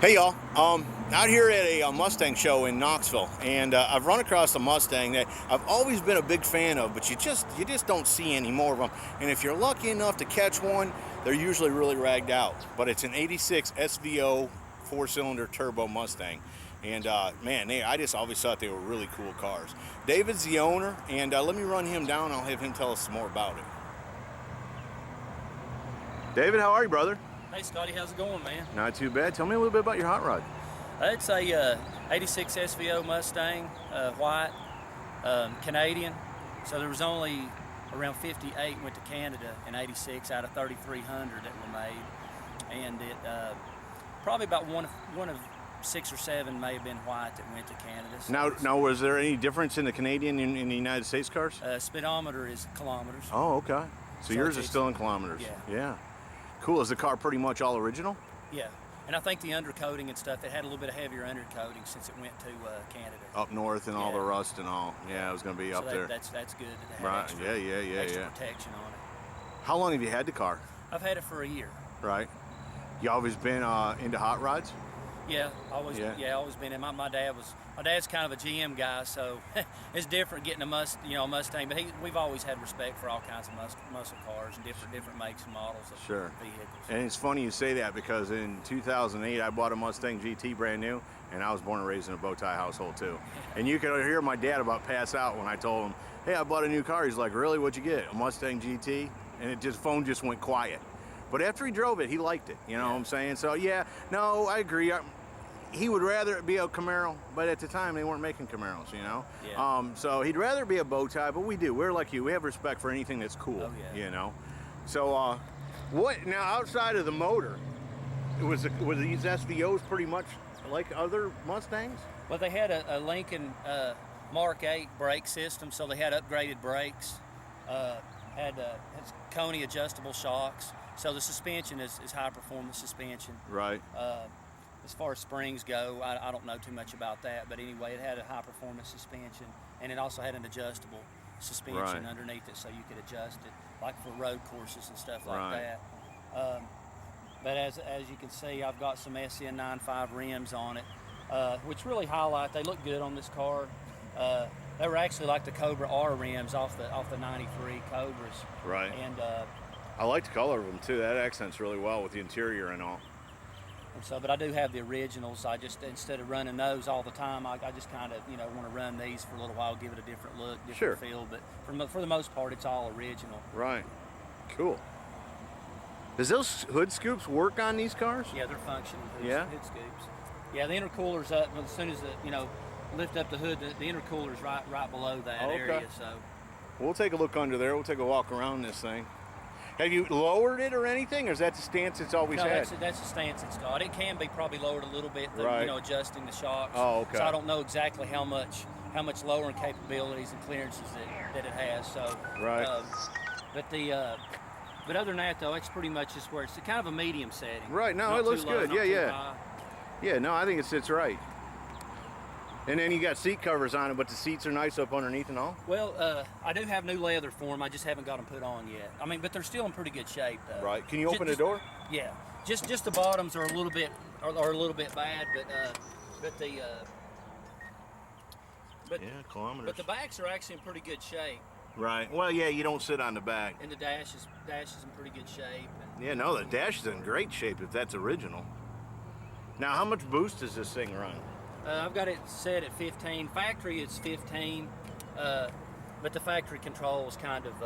Hey y'all, out here at a Mustang show in Knoxville, and I've run across a Mustang that I've always been a big fan of, but you just don't see any more of them. And if you're lucky enough to catch one, they're usually really ragged out. But it's an '86 SVO 4-cylinder turbo Mustang, and man, I just always thought they were really cool cars. David's the owner, and let me run him down. I'll have him tell us some more about it. David, how are you, brother? Hey Scotty, how's it going, man? Not too bad. Tell me a little bit about your hot rod. It's a 86 SVO Mustang, white, Canadian. So there was only around 58 went to Canada in 86 out of 3,300 that were made. And it probably about one of 6 or 7 may have been white that went to Canada. So Now, was there any difference in the Canadian and in the United States cars? Speedometer is kilometers. Oh, okay. So yours is still in kilometers. Yeah. Cool. Is the car pretty much all original? Yeah. And I think the undercoating and stuff, it had a little bit of heavier undercoating since it went to Canada. Up north and all the rust and all. Yeah, it was going to be up there. That's good. Right. Extra, extra protection on it. How long have you had the car? I've had it for a year. Right. You always been into hot rods? Yeah, always been in. My dad's kind of a GM guy, so it's different getting a Mustang. But we've always had respect for all kinds of muscle cars and different makes and models of vehicles. And it's funny you say that because in 2008 I bought a Mustang GT brand new, and I was born and raised in a bow tie household too. And you could hear my dad about pass out when I told him, "Hey, I bought a new car." He's like, "Really? What'd you get? A Mustang GT?" And phone just went quiet. But after he drove it, he liked it. You know what I'm saying? So yeah, no, I agree. He would rather it be a Camaro, but at the time they weren't making Camaros, you know? Yeah. So he'd rather be a bow tie, but we do. We're like you. We have respect for anything that's cool, you know? So what, now outside of the motor, were these SVOs pretty much like other Mustangs? Well, they had a Lincoln Mark 8 brake system, so they had upgraded brakes, had Coney adjustable shocks, so the suspension is high performance suspension. Right. As far as springs go, I don't know too much about that, but anyway, it had a high-performance suspension, and it also had an adjustable suspension underneath it, so you could adjust it, like for road courses and stuff like that. But as you can see, I've got some SN 95 rims on it, which really highlight. They look good on this car. They were actually like the Cobra R rims off the 93 Cobras. Right. And I like the color of them too. That accents really well with the interior and all. So, but I do have the originals. I just, instead of running those all the time, I just kind of, want to run these for a little while, give it a different look, different feel. But for the most part, it's all original. Right. Cool. Does those hood scoops work on these cars? Yeah, they're functioning hood scoops. Yeah, the intercooler's up. As soon as lift up the hood, the intercooler's right below that area. So we'll take a look under there. We'll take a walk around this thing. Have you lowered it or anything, or is that the stance it's always had? No, that's the stance it's got. It can be probably lowered a little bit, adjusting the shocks. Oh, okay. So I don't know exactly how much lowering capabilities and clearances that it has. So, but other than that, though, it's pretty much just where it's kind of a medium setting. Right. No, not it looks too low, good. Yeah. No, I think it sits right. And then you got seat covers on it, but the seats are nice up underneath and all? Well, I do have new leather for them. I just haven't got them put on yet. I mean, but they're still in pretty good shape, though. Right. Can you open the door? Yeah. Just the bottoms are a little bit bad, kilometers. But the backs are actually in pretty good shape. Right. Well, yeah, you don't sit on the back. And the dash is in pretty good shape. Yeah, no, the dash is in great shape if that's original. Now, how much boost does this thing run? I've got it set at 15. Factory it's 15, but the factory control is kind of.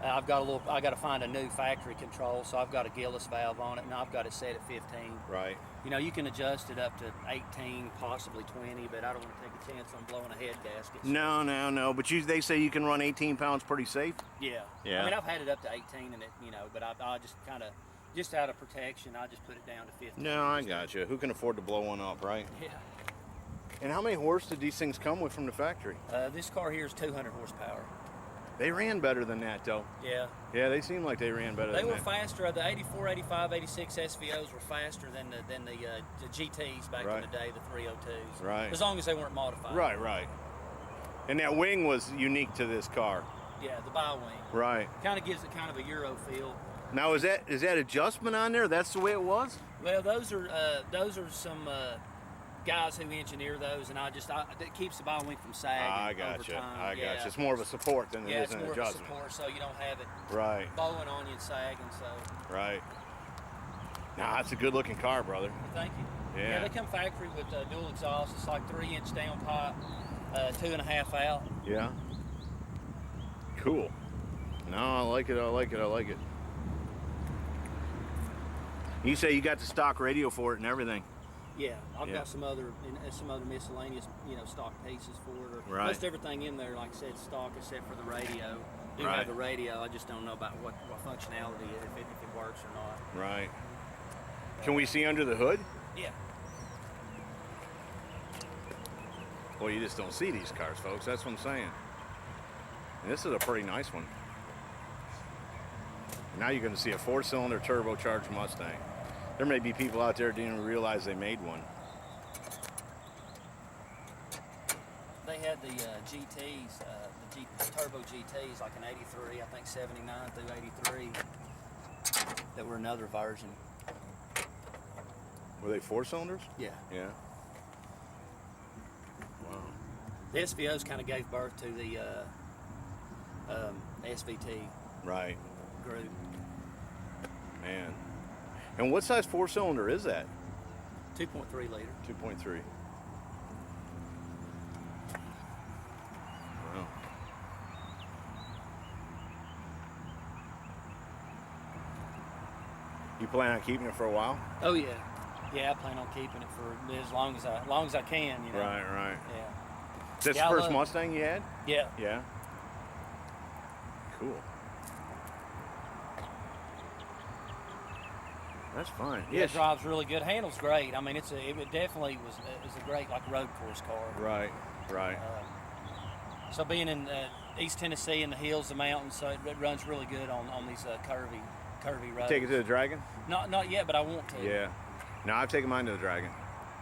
I got to find a new factory control, so I've got a Gillis valve on it, and I've got it set at 15. Right. You can adjust it up to 18, possibly 20, but I don't want to take a chance on blowing a head gasket. No. But they say you can run 18 pounds pretty safe. Yeah. I mean, I've had it up to 18, and but I just kind of. Just out of protection, I just put it down to 15. No, I got you. Who can afford to blow one up, right? Yeah. And how many horse did these things come with from the factory? This car here is 200 horsepower. They ran better than that, though. Yeah. Yeah, they seemed like they ran better than that. They were faster. The 84, 85, 86 SVOs were faster than the GTs back in the day, the 302s. Right. As long as they weren't modified. Right. And that wing was unique to this car. Yeah, the bi-wing. Right. Kind of gives it kind of a Euro feel. Now, is that adjustment on there? That's the way it was? Well, those are some guys who engineer those, and it keeps the ball wing from sagging. I got over you. time. I Yeah. got you. It's more of a support than it is it's an more adjustment. of a support, so you don't have it Right. bowing on you and sagging. So. Right. Nah, that's a good-looking car, brother. Thank you. Yeah. They come factory with dual exhaust. It's like 3-inch downpipe, 2.5 out. Yeah. Cool. No, I like it. I like it. I like it. You say you got the stock radio for it and everything. Yeah, I've got some other miscellaneous, stock pieces for it. Right. Most everything in there, like I said, stock except for the radio. Do Right. have the radio. I just don't know about what functionality if it works or not. Right. Can we see under the hood? Yeah. Well, you just don't see these cars, folks. That's what I'm saying. And this is a pretty nice one. Now you're going to see a 4-cylinder turbocharged Mustang. There may be people out there who didn't even realize they made one. They had the GTs, turbo GTs, like in '83, I think '79 through '83, that were another version. Were they 4-cylinders? Yeah. Yeah. Wow. The SVOs kind of gave birth to the SVT Right. group. Man. And what size 4-cylinder is that? 2.3 liter. 2.3. Wow. You plan on keeping it for a while? Oh yeah. Yeah, I plan on keeping it for as long as I can. Right, right. Yeah. That's Yeah, the first Mustang you had? Yeah. Yeah. Cool. That's fine. Yeah, it drives really good. Handles great. I mean, it definitely was a great road course car. Right, right. So being in East Tennessee in the hills, the mountains, so it runs really good on these curvy roads. Take it to the Dragon? Not yet, but I want to. Yeah. No, I've taken mine to the Dragon.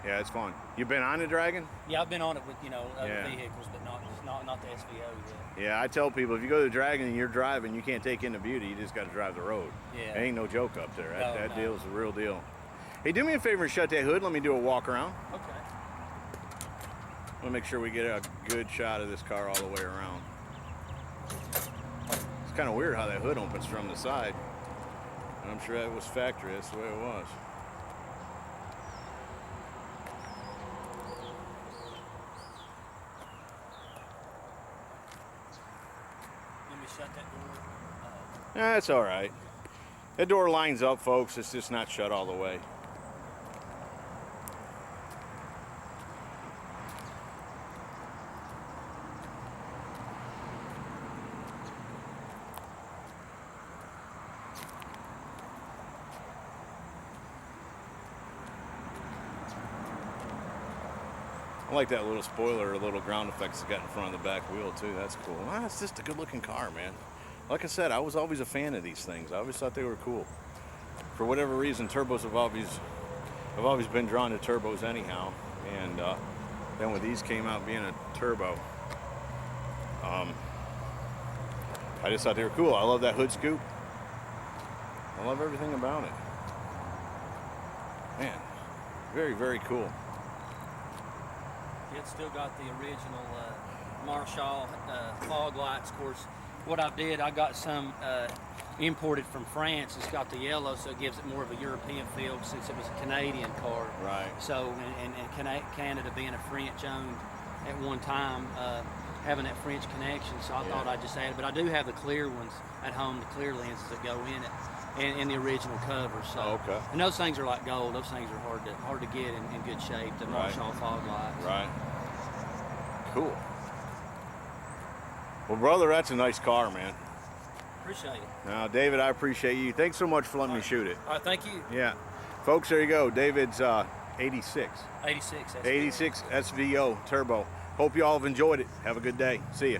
Yeah, it's fun. You've been on the Dragon? Yeah, I've been on it with other vehicles, but not the SVO yet. Yeah, I tell people if you go to the Dragon and you're driving, you can't take in the beauty. You just got to drive the road. Yeah. It ain't no joke up there. That No. deal is the real deal. Hey, do me a favor and shut that hood. Let me do a walk around. Okay. We'll make sure we get a good shot of this car all the way around. It's kind of weird how that hood opens from the side. And I'm sure that was factory. That's the way it was. Let me shut that door. That's all right. That door lines up, folks. It's just not shut all the way. I like that little spoiler or little ground effects it's got in front of the back wheel too. That's cool. It's just a good looking car, man. Like I said, I was always a fan of these things. I always thought they were cool. For whatever reason, turbos have always been drawn to turbos anyhow. And then when these came out being a turbo, I just thought they were cool. I love that hood scoop. I love everything about it. Man, very, very cool. It's still got the original Marshall fog lights. Of course, what I did, I got some imported from France. It's got the yellow, so it gives it more of a European feel since it was a Canadian car. Right. So, and Canada being a French-owned at one time, having that French connection, so I thought I'd just add it. But I do have the clear ones at home, the clear lenses that go in it, and the original cover. So, okay. And those things are like gold. Those things are hard to get in good shape. The Marshall fog lights. Right. Cool. Well, brother, that's a nice car, man. Appreciate it. Now, David, I appreciate you. Thanks so much for letting me shoot it. All right, thank you. Yeah. Folks, there you go. David's 86. 86. 86 SVO Turbo. Hope you all have enjoyed it. Have a good day. See ya.